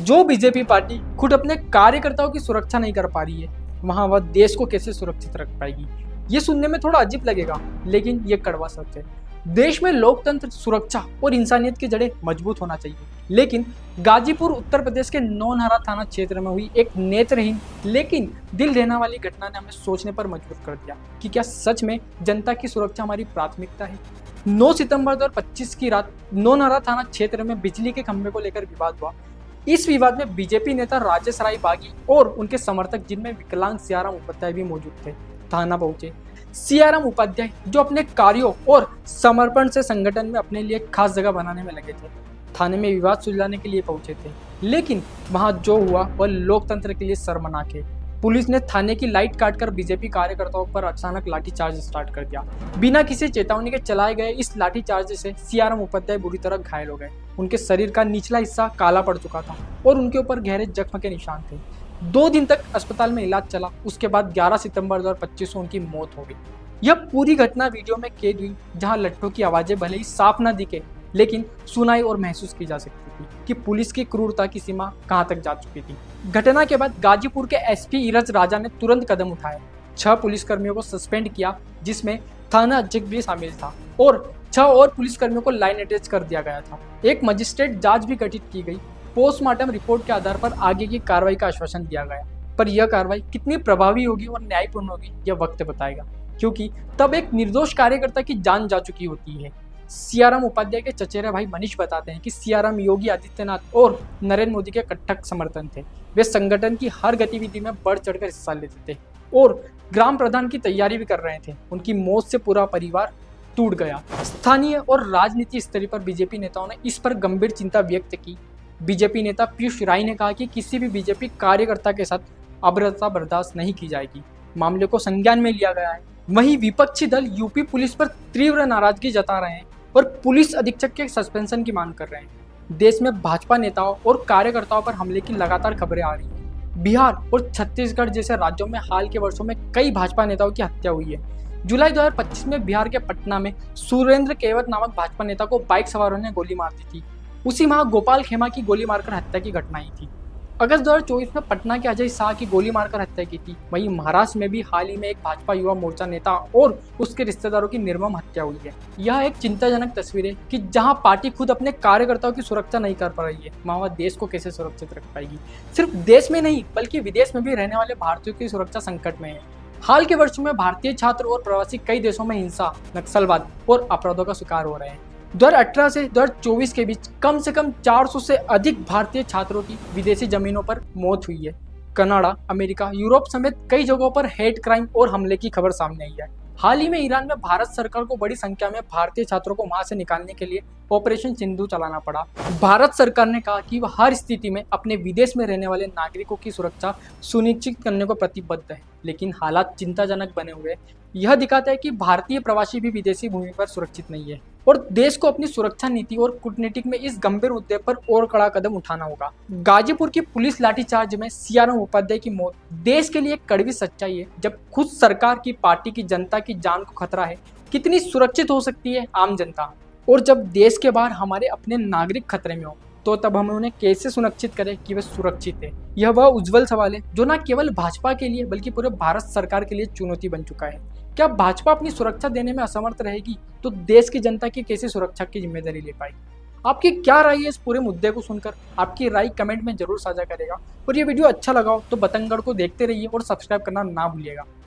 जो BJP party खुद अपने कार्यकर्ताओं की सुरक्षा नहीं कर पा रही है, वहां वह देश को कैसे सुरक्षित रख पाएगी। ये सुनने में थोड़ा अजीब लगेगा, लेकिन ये कड़वा सच है। देश में लोकतंत्र, सुरक्षा और इंसानियत की जड़ें मजबूत होना चाहिए, लेकिन गाजीपुर उत्तर प्रदेश के नौनहरा थाना क्षेत्र में हुई एक नेत्रहीन लेकिन दिल लेना वाली घटना ने हमें सोचने पर मजबूर कर दिया कि क्या सच में जनता की सुरक्षा हमारी प्राथमिकता है। 9 सितंबर 2025 की रात नौनहरा थाना क्षेत्र में बिजली के खंभे को लेकर विवाद हुआ। इस विवाद में बीजेपी नेता राजेश राय बागी और उनके समर्थक, जिनमें विकलांग सियाराम उपाध्याय भी मौजूद थे, थाना पहुंचे। सियाराम उपाध्याय, जो अपने कार्यों और समर्पण से संगठन में अपने लिए खास जगह बनाने में लगे थे, थाने में विवाद सुलझाने के लिए पहुंचे थे, लेकिन वहां जो हुआ वह लोकतंत्र के लिए शर्मनाक है। पुलिस ने थाने की लाइट काटकर बीजेपी कार्यकर्ताओं पर अचानक लाठीचार्ज स्टार्ट कर दिया। बिना किसी चेतावनी के चलाए गए इस लाठीचार्ज से सियाराम उपाध्याय बुरी तरह घायल हो गए। उनके शरीर का निचला हिस्सा काला पड़ चुका था और उनके ऊपर गहरे जख्म के निशान थे। 2 दिन तक अस्पताल में इलाज चला। उसके बाद 11 सितंबर 2025 को उनकी मौत हो गई। यह पूरी घटना वीडियो में कैद हुई, जहां लट्ठों की आवाजें भले ही साफ न दिखे, लेकिन सुनाई और महसूस की जा सकती थी कि पुलिस की क्रूरता की सीमा कहां तक जा चुकी थी। घटना के बाद गाजीपुर के एसपी इरज राजा ने तुरंत कदम उठाए। 6 पुलिसकर्मियों को सस्पेंड किया, जिसमें थाना अध्यक्ष भी शामिल था, और 6 और पुलिसकर्मियों को लाइन अटैच कर दिया गया था। एक मजिस्ट्रेट जांच भी गठित की गई। पोस्टमार्टम रिपोर्ट के आधार पर आगे की कार्रवाई का आश्वासन दिया गया, पर यह कार्रवाई कितनी प्रभावी होगी और न्यायपूर्ण होगी, यह वक्त बताएगा, क्योंकि तब एक निर्दोष कार्यकर्ता की जान जा चुकी होती है। सियाराम उपाध्याय के चचेरे भाई मनीष बताते हैं कि सियाराम योगी आदित्यनाथ और नरेंद्र मोदी के कट्टर समर्थन थे। वे संगठन की हर गतिविधि में बढ़ चढ़कर हिस्सा लेते थे और ग्राम प्रधान की तैयारी भी कर रहे थे। उनकी मौत से पूरा परिवार टूट गया। स्थानीय और राजनीतिक स्तर पर बीजेपी नेताओं ने इस पर गंभीर चिंता व्यक्त की। बीजेपी नेता पीयूष राय ने कहा कि किसी भी बीजेपी कार्यकर्ता के साथ अभद्रता बर्दाश्त नहीं की जाएगी। मामले को संज्ञान में लिया गया है। वहीं विपक्षी दल यूपी पुलिस पर तीव्र नाराजगी जता रहे हैं और पुलिस अधीक्षक के सस्पेंशन की मांग कर रहे हैं। देश में भाजपा नेताओं और कार्यकर्ताओं पर हमले की लगातार खबरें आ रही हैं। बिहार और छत्तीसगढ़ जैसे राज्यों में हाल के वर्षों में कई भाजपा नेताओं की हत्या हुई है। जुलाई 2025 में बिहार के पटना में सुरेंद्र केवट नामक भाजपा नेता को बाइक सवारों ने गोली मार दी थी। उसी माह गोपाल खेमा की गोली मारकर हत्या की घटना ही थी। अगस्त 2024 में पटना के अजय शाह की गोली मारकर हत्या की थी। वहीं महाराष्ट्र में भी हाल ही में एक भाजपा युवा मोर्चा नेता और उसके रिश्तेदारों की निर्मम हत्या हुई है। यह एक चिंताजनक तस्वीर है कि जहां पार्टी खुद अपने कार्यकर्ताओं की सुरक्षा नहीं कर पा रही है, वहां वह देश को कैसे सुरक्षित रख पाएगी। सिर्फ देश में नहीं, बल्कि विदेश में भी रहने वाले भारतीयों की सुरक्षा संकट में है। हाल के वर्षों में भारतीय छात्र और प्रवासी कई देशों में हिंसा, नक्सलवाद और अपराधों का शिकार हो रहे हैं। 2018 से 2024 के बीच कम से कम 400 से अधिक भारतीय छात्रों की विदेशी जमीनों पर मौत हुई है। कनाडा, अमेरिका, यूरोप समेत कई जगहों पर हेट क्राइम और हमले की खबर सामने आई है। हाल ही में ईरान में भारत सरकार को बड़ी संख्या में भारतीय छात्रों को वहां से निकालने के लिए ऑपरेशन सिंधु चलाना पड़ा। भारत सरकार ने कहा कि वह हर स्थिति में अपने विदेश में रहने वाले नागरिकों की सुरक्षा सुनिश्चित करने को प्रतिबद्ध है, लेकिन हालात चिंताजनक बने हुए। यह दिखाता है कि भारतीय प्रवासी भी विदेशी भूमि पर सुरक्षित नहीं है और देश को अपनी सुरक्षा नीति और कूटनीति में इस गंभीर मुद्दे पर और कड़ा कदम उठाना होगा। गाजीपुर की पुलिस लाठीचार्ज में सियाराम उपाध्याय की मौत देश के लिए एक कड़वी सच्चाई है। जब खुद सरकार की पार्टी की जनता की जान को खतरा है, कितनी सुरक्षित हो सकती है आम जनता। और जब देश के बाहर हमारे अपने नागरिक खतरे में हो, तो तब हम उन्हें कैसे सुनिश्चित करें कि वे सुरक्षित है। यह वह उज्जवल सवाल है जो न केवल भाजपा के लिए बल्कि पूरे भारत सरकार के लिए चुनौती बन चुका है। क्या भाजपा अपनी सुरक्षा देने में असमर्थ रहेगी, तो देश की जनता की कैसे सुरक्षा की जिम्मेदारी ले पाएगी। आपकी क्या राय है इस पूरे मुद्दे को सुनकर? आपकी राय कमेंट में जरूर साझा करेगा। और ये वीडियो अच्छा लगा हो तो बतंगड़ को देखते रहिए और सब्सक्राइब करना ना भूलिएगा।